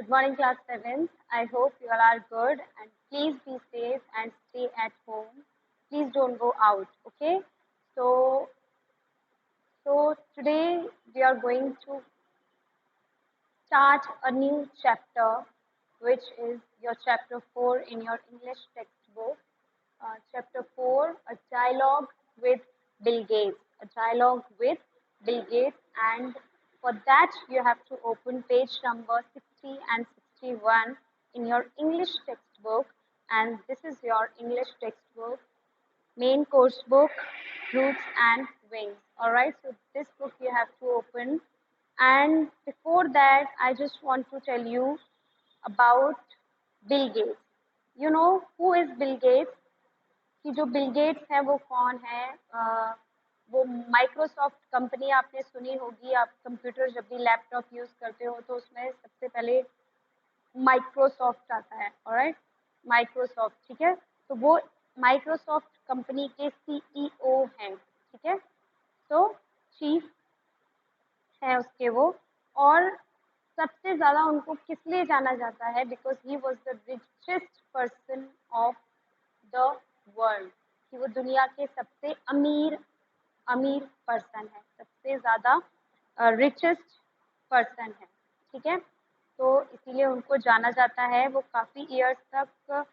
Good morning, class 7th. I hope you all are good and please be safe and stay at home. Please don't go out, okay? So, so today we are going to start a new chapter, which is your chapter 4 in your English textbook. Chapter 4, a dialogue with Bill Gates. A dialogue with Bill Gates, and for that you have to open page number 60 and 61 in your English textbook, and this is your English textbook, main course book, Roots and Wings. Alright, so this book you have to open, and before that I just want to tell you about Bill Gates. You know who is Bill Gates? कि जो Bill Gates हैं वो कौन है? वो Microsoft company आपने सुनी होगी. आप कंप्यूटर जब भी लैपटॉप यूज करते हो तो उसमें सबसे पहले माइक्रोसॉफ्ट आता है. ऑलराइट, माइक्रोसॉफ्ट, ठीक है. तो वो माइक्रोसॉफ्ट कंपनी के सीईओ हैं, ठीक है. तो चीफ है उसके वो. और सबसे ज्यादा उनको किस लिए जाना जाता है? Because he was the richest person of the world, कि वो दुनिया के सबसे अमीर पर्सन है, सबसे ज्यादा रिचेस्ट पर्सन है, ठीक है. तो इसीलिए उनको जाना जाता है. वो काफी ईयर्स तक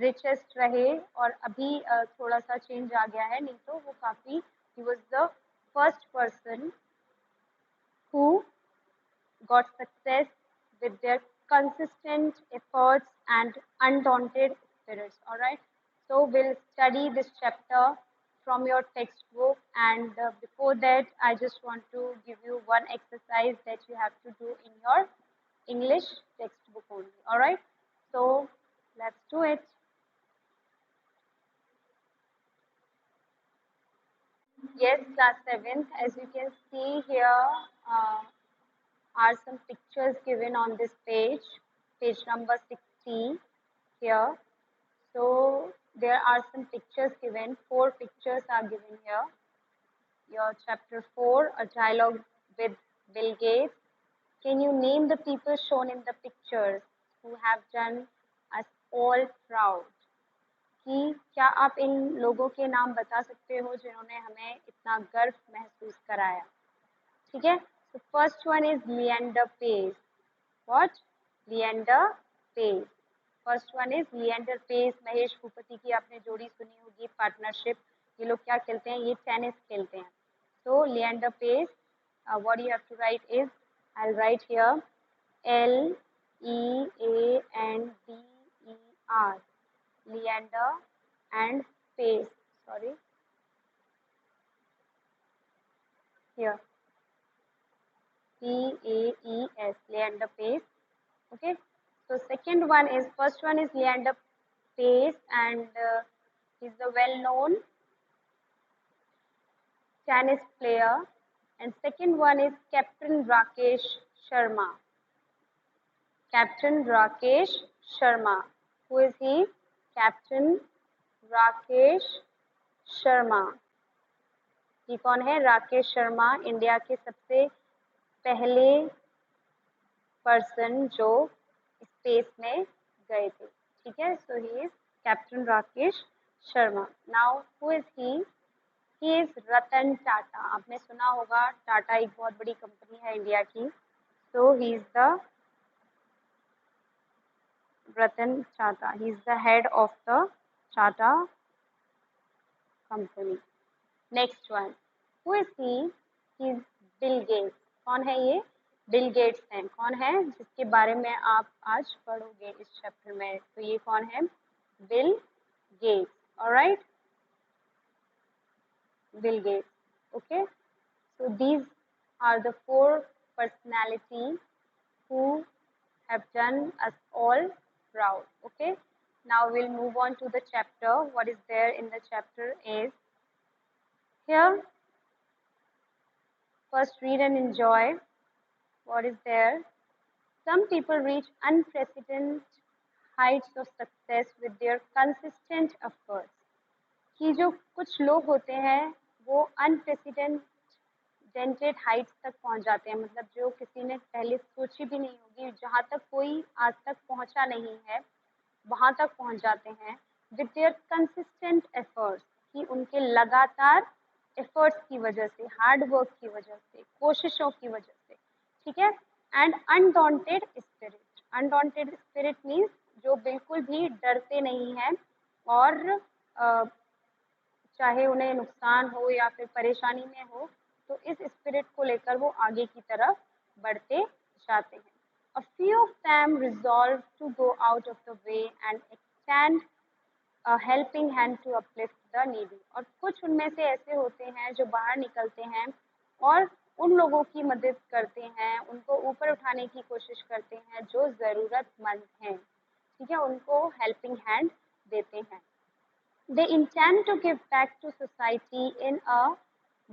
रिचेस्ट रहे और अभी थोड़ा सा चेंज आ गया है, नहीं तो वो काफी, he was the first person who got success with their consistent efforts and undaunted spirits. All right, so we'll study this chapter from your textbook, and before that I just want to give you one exercise that you have to do in your English textbook only. All right, so let's do it. Yes, class 7th, as you can see here, are some pictures given on this page, page number 60 here. So there are some pictures given, 4 pictures are given here. Your chapter 4, a dialogue with Bill Gates. Can you name the people shown in the pictures who have done us all proud? कि क्या आप इन लोगों के नाम बता सकते हो जिन्होंने हमें इतना गर्व महसूस कराया? ठीक है. So first one is Leander Pace. What? Leander Pace. First one is Leander Pace. Mahesh Bhupathi की आपने जोड़ी सुनी होगी, पार्टनरशिप. ये लोग क्या खेलते हैं? ये टेनिस खेलते हैं. So Leander Pace. What you have to write is, I'll write here Leander. Leander and Pace. Sorry. Here. Paes. Leander Pace. Okay. So second one is, first one is Leander Pace, and he's a well-known tennis player. And second one is Captain Rakesh Sharma. Captain Rakesh Sharma. Who is he? Captain Rakesh Sharma. ये कौन है? Rakesh Sharma, India के सबसे पहले person जो space में गए थे, ठीक है. So he is captain Rakesh Sharma. Now who is he? He is Ratan Tata. आपने सुना होगा, टाटा एक बहुत बड़ी कंपनी है इंडिया की. So he is the Ratan Tata. He is the head of the Tata company. Next one. Who is he? He is Bill Gates. कौन है ये? बिल गेट्स हैं. कौन है जिसके बारे में आप आज पढ़ोगे इस चैप्टर में? तो ये कौन है? Bill Gates. Alright, Bill Gates. Okay. So these are the 4 personalities who have done us all proud. Okay, now we'll move on to the chapter. What is there in the chapter is here. First read and enjoy. What is there? Some people reach unprecedented heights of success with their consistent efforts. कि जो कुछ लोग होते हैं वो unprecedented unprecedented Heights तक पहुंच जाते हैं, मतलब जो किसी ने पहले सोची भी नहीं होगी, जहां तक कोई आज तक पहुंचा नहीं है वहां तक पहुंच जाते हैं विद देयर कंसिस्टेंट एफर्ट्स, कि उनके लगातार एफर्ट्स की वजह से, हार्ड वर्क की वजह से, कोशिशों की वजह से, ठीक है। And undaunted spirit, undaunted spirit means जो बिल्कुल भी डरते नहीं हैं, और चाहे उन्हें नुकसान हो या फिर परेशानी में हो, तो इस स्पिरिट को लेकर वो आगे की तरफ बढ़ते जाते हैं। A few of them resolve to go out of the way and extend a helping hand to uplift the needy. और कुछ उनमें से ऐसे होते हैं जो बाहर निकलते हैं और उन लोगों की मदद करते हैं, उनको ऊपर उठाने की कोशिश करते हैं जो ज़रूरतमंद हैं, ठीक है, उनको हेल्पिंग हैंड देते हैं। They intend to give back to society in a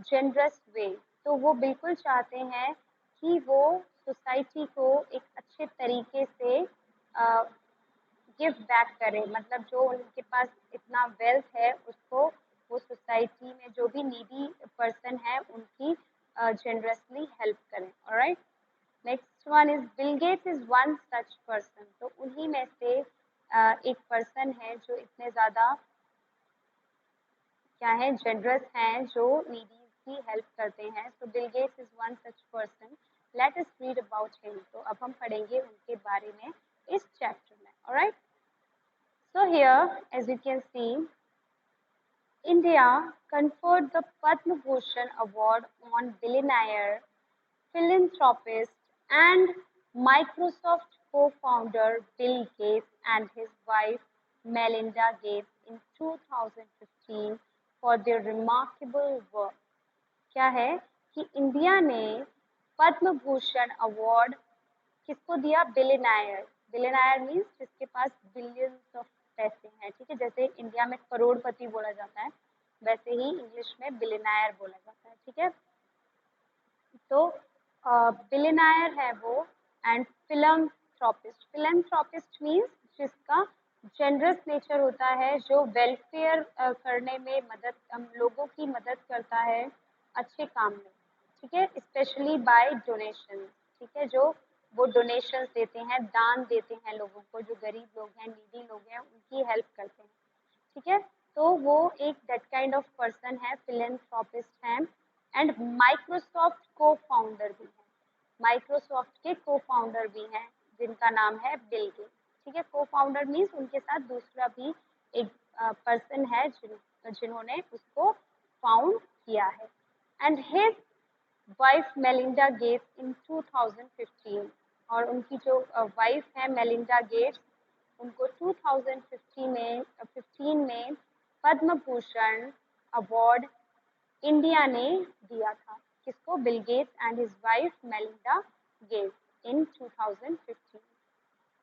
generous way. तो वो बिल्कुल चाहते हैं कि वो सोसाइटी को एक अच्छे तरीके से गिव बैक करें, मतलब जो उनके पास इतना वेल्थ है उसको वो सोसाइटी में जो भी नीडी पर्सन है उनकी जनरसली हेल्प करें। Alright, next one is bill Gates is one such person. तो उन्हीं में से एक पर्सन है जो इतने ज़्यादा क्या है, जनरस हैं, जो नीडीज की हेल्प करते हैं। So Bill Gates is one such person, let us read about him. तो अब हम पढ़ेंगे उनके बारे में इस चैप्टर में। Alright, so here as you can see, India conferred the Padma Bhushan award on billionaire, philanthropist and Microsoft co-founder Bill Gates and his wife Melinda Gates in 2015 for their remarkable work। क्या है कि India ने Padma Bhushan award किसको दिया? बिलियनायर। बिलियनायर means जिसके पास billions of पैसे हैं, ठीक है, जैसे इंडिया में करोड़पति बोला जाता है वैसे ही इंग्लिश में बिलियनायर बोला जाता है, ठीक है। तो बिलियनायर है वो। एंड फिलैंथ्रोपिस्ट, फिलैंथ्रोपिस्ट मीन्स जिसका जनरस नेचर होता है, जो वेलफेयर करने में मदद, लोगों की मदद करता है अच्छे काम में, ठीक है, स्पेशली बाय डोनेशन, ठीक है, जो वो डोनेशन देते हैं, दान देते हैं लोगों को, जो गरीब लोग हैं, नीडी लोग हैं, उनकी हेल्प करते हैं, ठीक है। तो वो एक दैट काइंड ऑफ पर्सन है, फिलैंथ्रोपिस्ट हैं। एंड माइक्रोसॉफ्ट को फाउंडर भी हैं, माइक्रोसॉफ्ट के को फाउंडर भी हैं जिनका नाम है बिल गेट्स, ठीक है। को फाउंडर मीन्स उनके साथ दूसरा भी एक पर्सन है जिन्होंने उसको फाउंड किया है। And his wife Melinda Gates in 2015, और उनकी जो वाइफ है मेलिंडा गेट्स, उनको 2015 में पद्म भूषण अवार्ड इंडिया ने दिया था। किसको? Bill Gates and his wife Melinda Gates in 2015।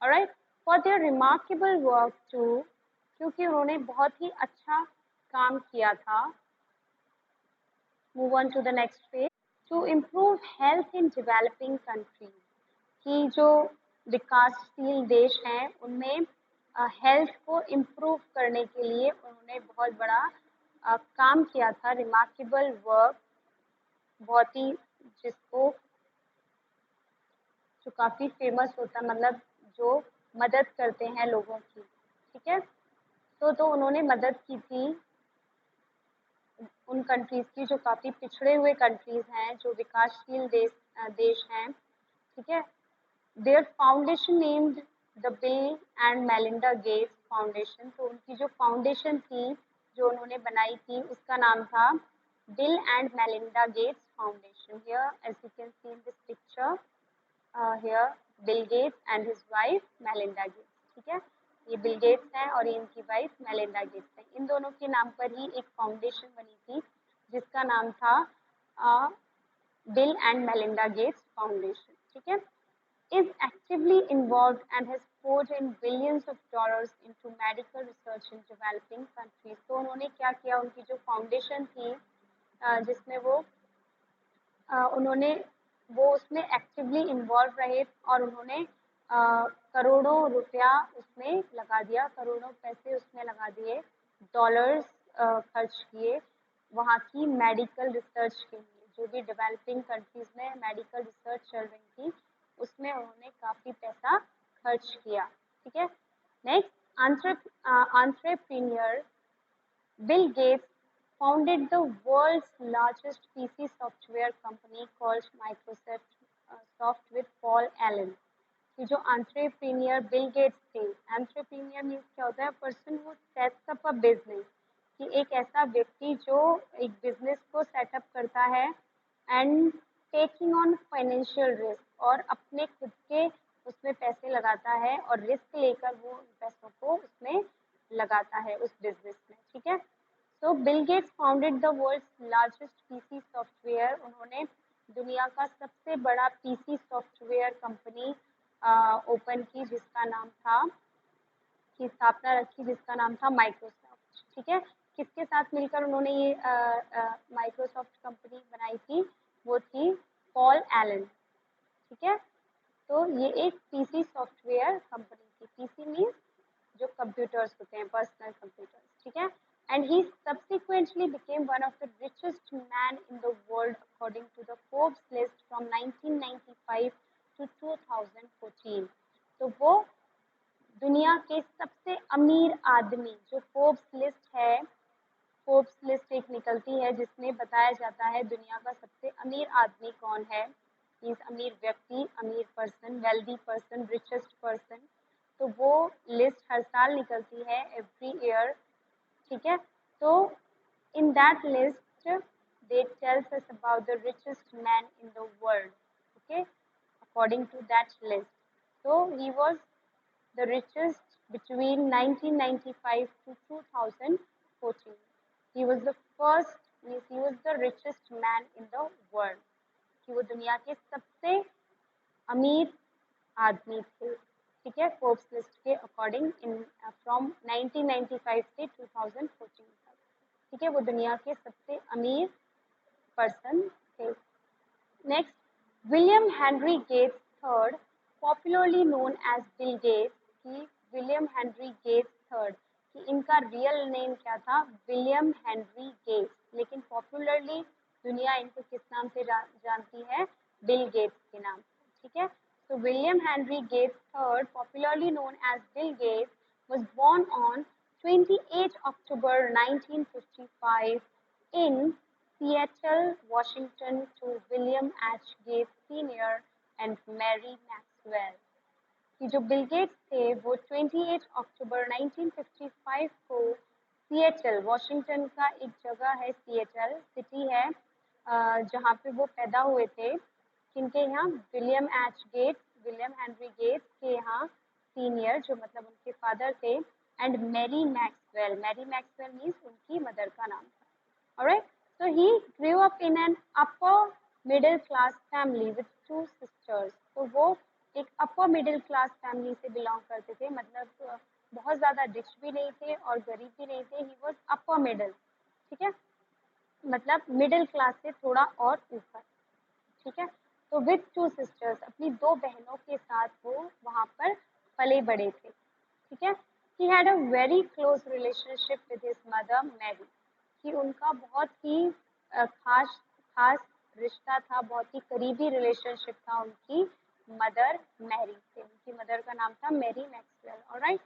Alright, for their remarkable work too, क्योंकि उन्होंने बहुत ही अच्छा काम किया था। Move on to the next page. To improve health in developing countries, कि जो विकासशील देश हैं उनमें हेल्थ को इम्प्रूव करने के लिए उन्होंने बहुत बड़ा काम किया था। रिमार्केबल वर्क, बहुत ही जिसको जो काफ़ी फेमस होता है, मतलब जो मदद करते हैं लोगों की, ठीक है। तो उन्होंने मदद की थी उन कंट्रीज़ की जो काफ़ी पिछड़े हुए कंट्रीज़ हैं, जो विकासशील देश हैं, ठीक है। Their foundation named the Bill and Melinda Gates foundation. तो उनकी जो फाउंडेशन थी जो उन्होंने बनाई थी उसका नाम था Bill and Melinda Gates foundation. Here as you can see in this picture, here Bill Gates and his wife Melinda Gates, ठीक है। ये बिल गेट्स हैं और इनकी वाइफ मेलिंडा गेट्स हैं। इन दोनों के नाम पर ही एक फाउंडेशन बनी थी जिसका नाम था Bill and Melinda Gates foundation, ठीक है। Is actively involved and has poured in billions of dollars into medical research in developing countries। तो उन्होंने क्या किया, उनकी जो फाउंडेशन थी जिसमें उन्होंने वो उसमें एक्टिवली इन्वॉल्व रहे और उन्होंने करोड़ों रुपया उसमें लगा दिया, करोड़ों पैसे उसमें लगा दिए, डॉलर्स खर्च किए वहाँ की मेडिकल रिसर्च के लिए, जो भी डेवलपिंग कंट्रीज में मेडिकल रिसर्च चल रही थी उसमें उन्होंने काफ़ी पैसा खर्च किया। ठीक है, next entrepreneur Bill Gates founded the world's largest PC software company called Microsoft Soft with Paul Allen। कि जो एंटरप्रेन्योर बिल गेट्स थे, एंटरप्रेन्योर मीन्स क्या होता है, person who sets up a business, कि एक ऐसा व्यक्ति जो एक बिजनेस को सेटअप करता है and taking on financial risk, और अपने खुद के उसमें पैसे लगाता है और रिस्क लेकर वो पैसों को उसमें लगाता है उस बिजनेस में। ठीक है, तो Bill Gates founded the world's largest PC software, उन्होंने दुनिया का सबसे बड़ा पीसी सॉफ्टवेयर कंपनी ओपन की, जिसका नाम था, की स्थापना रखी, जिसका नाम था माइक्रोसॉफ्ट। ठीक है, किसके साथ मिलकर उन्होंने ये माइक्रोसॉफ्ट कंपनी बनाई थी, वो थी पॉल एलन। ठीक है, तो ये एक पीसी सॉफ्टवेयर कंपनी थी। पीसी मीन्स जो कंप्यूटर्स होते हैं, पर्सनल कंप्यूटर्स। ठीक है, and he subsequently became one of the richest man in the world according to the Forbes list from 1995 to 2014। तो वो दुनिया के सबसे अमीर आदमी, जो फोर्ब्स लिस्ट है, फोर्ब्स लिस्ट एक निकलती है जिसमें बताया जाता है दुनिया का सबसे अमीर आदमी कौन है, मीन्स अमीर व्यक्ति, अमीर person, wealthy person, richest person. तो वो लिस्ट हर साल निकलती है, एवरी ईयर। ठीक है, तो in that list they tells us about the richest man in the world, okay, according to that list. So he was the richest between 1995 to 2014। he was the first, means he was the richest man in the world, कि वो दुनिया के सबसे अमीर आदमी थे। ठीक है, फोर्ब्स लिस्ट के अकॉर्डिंग इन फ्रॉम 1995 से 2014 तक। ठीक है, वो दुनिया के सबसे अमीर पर्सन थे। Next, William Henry Gates third, popularly known as Bill Gates, कि विलियम हेनरी गेट्स थर्ड, कि इनका रियल नेम क्या था, विलियम हेनरी गेट्स, लेकिन पॉपुलरली दुनिया इनको किस नाम से जानती है, बिल गेट्स के नाम से। ठीक है, so William Henry Gates III, popularly known as Bill Gates, was born on 28 October 1955 in Seattle, Washington, to William H. Gates Sr. and Mary Maxwell। कि जो बिल गेट्स थे वो 28 अक्टूबर 1955 को सिएटल, वॉशिंगटन का एक जगह है, सिएटल सिटी है, जहाँ पे वो पैदा हुए थे। किनके यहाँ, William H Gates, William Henry Gates के यहाँ सीनियर, जो मतलब उनके फादर थे, and Mary Maxwell, Mary Maxwell means उनकी मदर का नाम था। Alright, so he grew up in an upper middle class family with two sisters। तो वो एक अपर मिडिल क्लास फैमिली से बिलोंग करते थे, मतलब बहुत ज़्यादा रिच भी नहीं थे और गरीब भी नहीं थे, ही वॉज अपर मिडिल। ठीक है, मतलब मिडिल क्लास से थोड़ा और ऊपर। ठीक है, तो विथ टू सिस्टर्स, अपनी दो बहनों के साथ वो वहाँ पर पले बड़े थे। ठीक है, he had a very close relationship with his mother Mary, कि उनका बहुत ही खास खास रिश्ता था, बहुत ही करीबी रिलेशनशिप था उनकी मदर मैरी से। उनकी मदर का नाम था Mary Maxwell. Alright,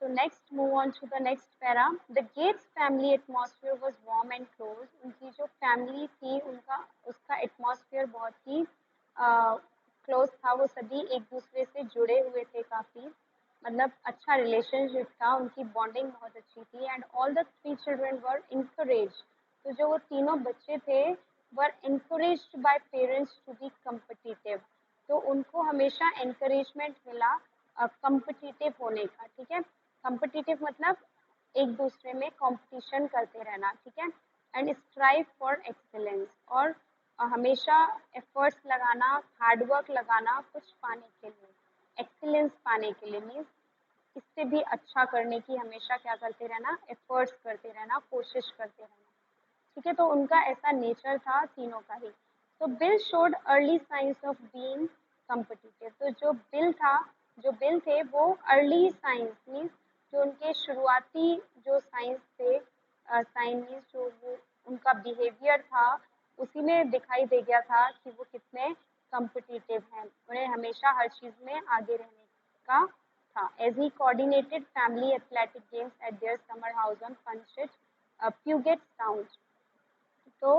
so next move on to the next para। The Gates family atmosphere was warm and close। उनकी जो फैमिली थी उनका उसका एटमॉस्फेयर बहुत ही क्लोज था, वो सभी एक दूसरे से जुड़े हुए थे काफ़ी, मतलब अच्छा रिलेशनशिप था, उनकी बॉन्डिंग बहुत अच्छी थी। And all the three children were encourage, तो जो वो तीनों बच्चे थे were encouraged by parents to be competitive, तो उनको हमेशा एनकरेजमेंट मिला कम्पिटिटिव होने का। ठीक है, कम्पिटिटिव मतलब एक दूसरे में कंपटीशन करते रहना। ठीक है, एंड स्ट्राइव फॉर एक्सीलेंस, और हमेशा एफर्ट्स लगाना, हार्डवर्क लगाना कुछ पाने के लिए, एक्सीलेंस पाने के लिए, मीन्स इससे भी अच्छा करने की हमेशा क्या करते रहना, एफर्ट्स करते रहना, कोशिश करते रहना। ठीक है, तो उनका ऐसा नेचर था तीनों का ही। तो bill showed early signs of being competitive, तो जो बिल थे वो अर्ली साइंस मीन्स जो उनके शुरुआती जो साइंस थे, साइन मीन्स जो वो उनका बिहेवियर था उसी में दिखाई दे गया था कि वो कितने कम्पिटिटिव हैं, उन्हें हमेशा हर चीज़ में आगे रहने का था. As he coordinated family athletic games at their summer house on Puget Sound. तो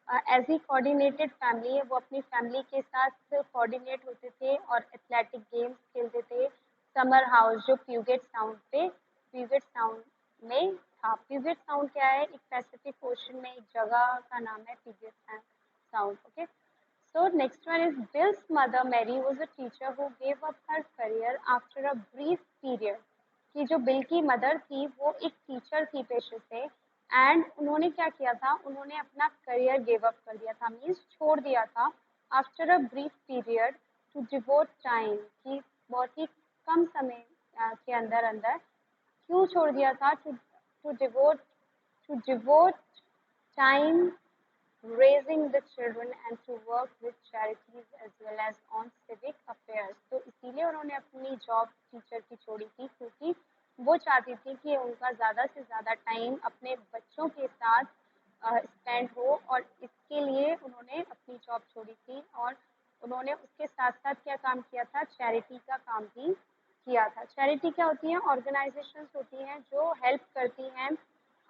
एज ही कोऑर्डिनेटेड फैमिली है, वो अपनी फैमिली के साथ कोऑर्डिनेट होते थे और एथलेटिक गेम्स खेलते थे समर हाउस जो प्यूगेट साउंड में था. प्यूगेट साउंड क्या है? एक पैसिफिक ओशन में एक जगह का नाम है Puget Sound. Okay. So next one is Bill's mother Mary was a teacher who gave up her career after a brief period. कि जो बिल की मदर थी वो एक टीचर थी पेशे से, एंड उन्होंने क्या किया था, उन्होंने अपना करियर गिव अप कर दिया था, मीन्स छोड़ दिया था after a brief period to devote time, कि बहुत ही कम समय के अंदर अंदर क्यों छोड़ दिया था, to devote time raising the children and to work with charities as well as on civic affairs. तो इसीलिए उन्होंने अपनी जॉब टीचर की छोड़ी थी, क्योंकि वो चाहती थी कि उनका ज़्यादा से ज़्यादा टाइम अपने बच्चों के साथ स्पेंड हो, और इसके लिए उन्होंने अपनी जॉब छोड़ी थी. और उन्होंने उसके साथ साथ क्या काम किया था, चैरिटी का काम भी किया था. चैरिटी क्या होती हैं? ऑर्गेनाइजेशंस होती हैं जो हेल्प करती हैं,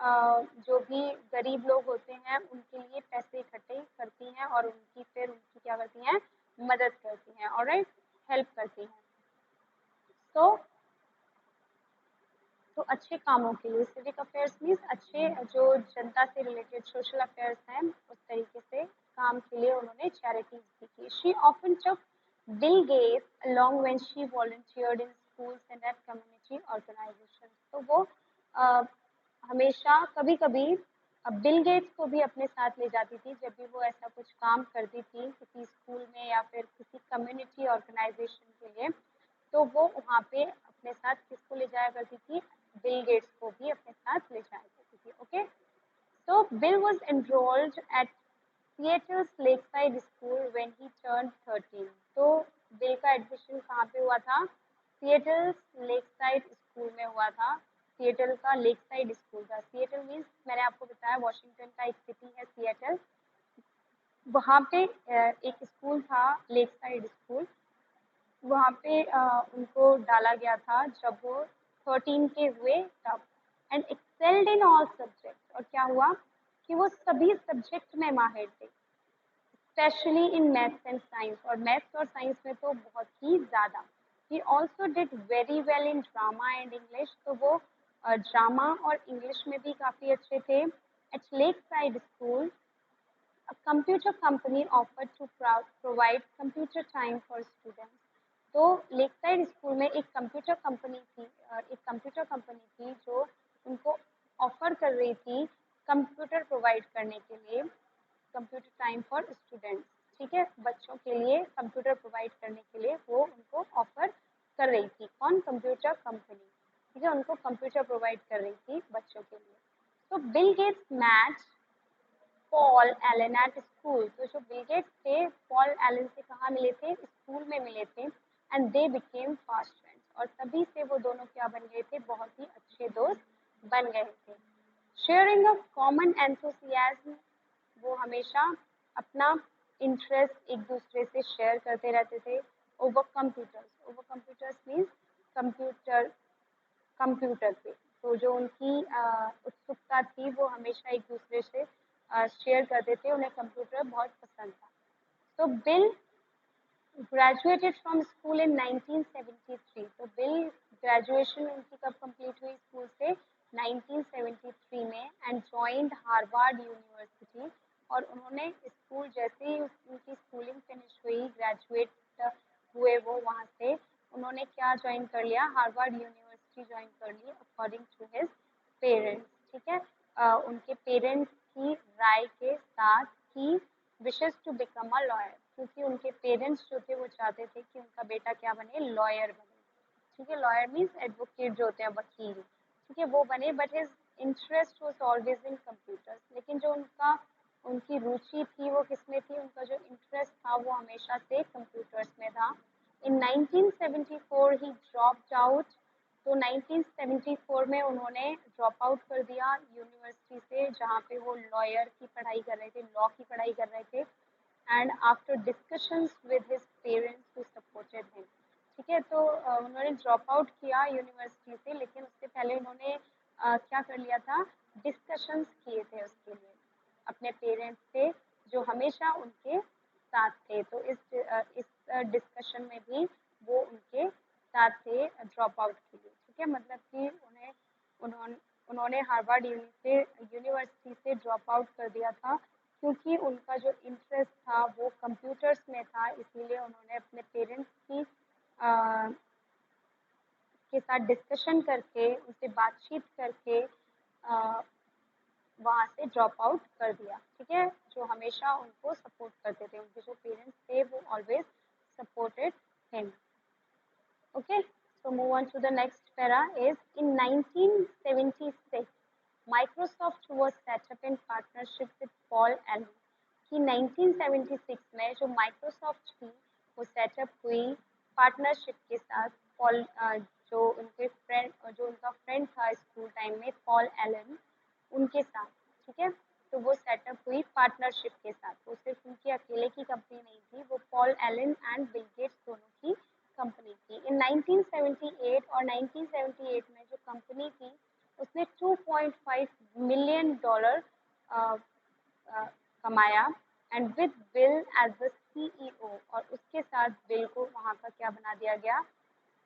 जो भी गरीब लोग होते हैं उनके लिए पैसे इकट्ठे करती हैं और उनकी क्या करती हैं, मदद करती हैं, ऑलराइट, हेल्प करती हैं. तो अच्छे कामों के लिए सिविक अफेयर्स मीन्स अच्छे जो जनता से रिलेटेड सोशल अफेयर्स हैं उस तरीके से काम के लिए उन्होंने चैरिटीज भी की. She often took Bill Gates along when she volunteered in schools and at community organisations. तो वो हमेशा कभी कभी बिल गेट्स को भी अपने साथ ले जाती थी जब भी वो ऐसा कुछ काम करती थी किसी स्कूल में या फिर किसी कम्युनिटी ऑर्गेनाइजेशन के लिए. तो वो वहाँ पे अपने साथ किसको ले जाया करती थी, बिल गेट्स को भी अपने साथ ले जाया करती थी. Okay. So Bill was enrolled at Seattle's Lakeside School when he turned 13. तो बिल का एडमिशन कहाँ पे हुआ था? सिएटल लेकसाइड स्कूल में हुआ था. सिएटल का लेकसाइड स्कूल था. सिएटल मीन्स मैंने आपको बताया वॉशिंगटन का एक सिटी है सिएटल. वहाँ पे एक स्कूल था लेकसाइड स्कूल. वहाँ पे उनको डाला गया था जब वो 13 के हुए तब. And excelled in all subject. और क्या हुआ कि वो सभी सब्जेक्ट में माहिर थे, specially in maths and science. और मैथ्स और साइंस में तो बहुत ही ज़्यादा. He also did very well in drama and English. तो वो ड्रामा और इंग्लिश में भी काफ़ी अच्छे थे. At Lakeside School a computer company offered to provide computer time for students. तो लेकसाइड स्कूल में एक कंप्यूटर कंपनी थी जो उनको ऑफर कर रही थी कंप्यूटर प्रोवाइड करने के लिए, कंप्यूटर टाइम फॉर स्टूडेंट्स. ठीक है, बच्चों के लिए कंप्यूटर प्रोवाइड करने के लिए वो उनको ऑफर कर रही थी. कौन? Computer company. ठीक है, उनको कंप्यूटर प्रोवाइड कर रही थी बच्चों के लिए. तो Bill gets match Paul Allen at school. तो जो बिल गेट्स थे पॉल एलन से कहाँ मिले थे? स्कूल में मिले थे. And they became fast friends. और तभी से वो दोनों क्या बन गए थे? बहुत ही अच्छे दोस्त बन गए थे. Sharing a common enthusiasm. वो हमेशा अपना इंटरेस्ट एक दूसरे से शेयर करते रहते थे. Over computers means computer computer पे. तो जो उनकी उत्सुकता थी वो हमेशा एक दूसरे से शेयर करते थे. उन्हें कंप्यूटर बहुत पसंद था. तो बिल ग्रेजुएटेड फ्रॉम स्कूल इन 1973. तो बिल ग्रेजुएशन उनकी कब कंप्लीट हुई स्कूल से? 1973 में. And joined Harvard university. और उन्होंने स्कूल जैसे ही उनकी स्कूलिंग फिनिश हुई, ग्रेजुएट हुए वो वहाँ से, उन्होंने क्या ज्वाइन कर लिया? हार्वर्ड यूनिवर्सिटी ज्वाइन कर ली अकॉर्डिंग टू हिज पेरेंट्स. ठीक है, उनके पेरेंट्स की राय के साथ ही विशेष टू बिकम अ लॉयर. क्योंकि उनके पेरेंट्स जो थे वो चाहते थे कि उनका बेटा क्या बने? लॉयर बने. ठीक है, लॉयर मीन्स एडवोकेट जो होते हैं, वकील. ठीक है, वो बने. But his interest was always in computers. लेकिन जो उनकी रुचि थी वो किसमें थी? उनका जो इंटरेस्ट था वो हमेशा से कंप्यूटर्स में था. इन 1974 ही ड्रॉप्ड आउट तो 1974 में उन्होंने ड्रॉप आउट कर दिया यूनिवर्सिटी से, जहाँ पे वो लॉयर की पढ़ाई कर रहे थे, लॉ की पढ़ाई कर रहे थे। And after discussions with his parents who supported him, ठीक है। तो उन्होंने ड्रॉप आउट किया यूनिवर्सिटी से, लेकिन उससे पहले उन्होंने क्या कर लिया था, डिस्कशंस किए थे उसके लिए अपने पेरेंट्स से, जो हमेशा उनके साथ थे। तो इस डिस्कशन में भी वो उनके साथ थे ड्रॉप आउट के लिए, ठीक है। मतलब कि उन्होंने उन्होंने हार्वर्ड यूनिवर्सिटी से ड्रॉप आउट कर दिया था, क्योंकि उनका जो इंटरेस्ट था वो कंप्यूटर्स में था। इसीलिए उन्होंने अपने पेरेंट्स की के साथ डिस्कशन करके, उनसे बातचीत करके वहाँ से ड्रॉप आउट कर दिया, ठीक है। जो हमेशा उनको सपोर्ट करते थे, उनके जो पेरेंट्स थे वो always supported him. Okay, so move on to the next para is in 1976, Microsoft was set up in partnership with Paul Allen. कि 1976 में जो माइक्रोसॉफ्ट थी वो सेटअप हुई पार्टनरशिप के साथ पॉल, जो उनका फ्रेंड था स्कूल टाइम में, पॉल एलन, उनके साथ, ठीक है। तो वो सेटअप हुई पार्टनरशिप के साथ। वो सिर्फ उनकी अकेले की कंपनी नहीं थी, वो Paul Allen and Bill Gates दोनों की कंपनी थी। इन 1978 और 1978 में जो कंपनी थी उसने $2.5 मिलियन कमाया, and with Bill as the CEO, और उसके साथ बिल को वहाँ का क्या बना दिया गया,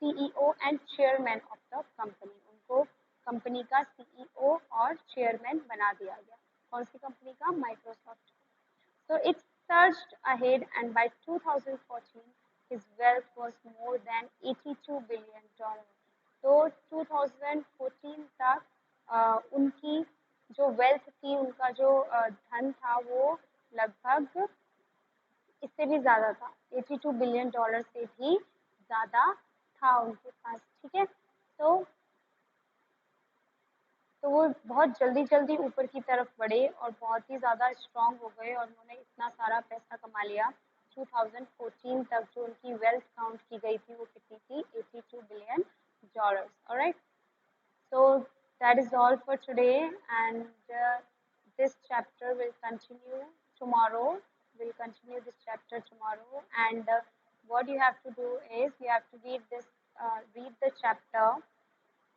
CEO and chairman of the company. उनको कंपनी का सीईओ और चेयरमैन बना दिया गया। कौन सी कंपनी का, Microsoft. So it surged ahead, and by 2014, his wealth was more than $82 billion. तो 2014 तक उनकी जो वेल्थ थी, उनका जो धन था, वो लगभग इससे भी ज़्यादा था, $82 बिलियन से भी ज़्यादा था उनके पास, ठीक है। तो वो बहुत जल्दी जल्दी ऊपर की तरफ बढ़े और बहुत ही ज़्यादा स्ट्रांग हो गए, और उन्होंने इतना सारा पैसा कमा लिया। 2014 तक जो उनकी वेल्थ काउंट की गई थी वो कितनी थी, $82 billion. Alright, so that is all for today, and this chapter will continue tomorrow. We'll continue this chapter tomorrow, and what you have to do is you have to read the chapter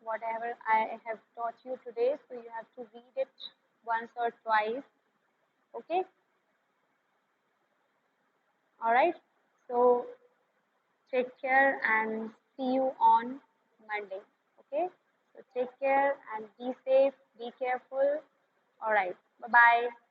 whatever I have taught you today. So you have to read it once or twice. Okay. All right. So take care and see you on Monday. Okay. So take care and be safe. Be careful. All right. Bye bye.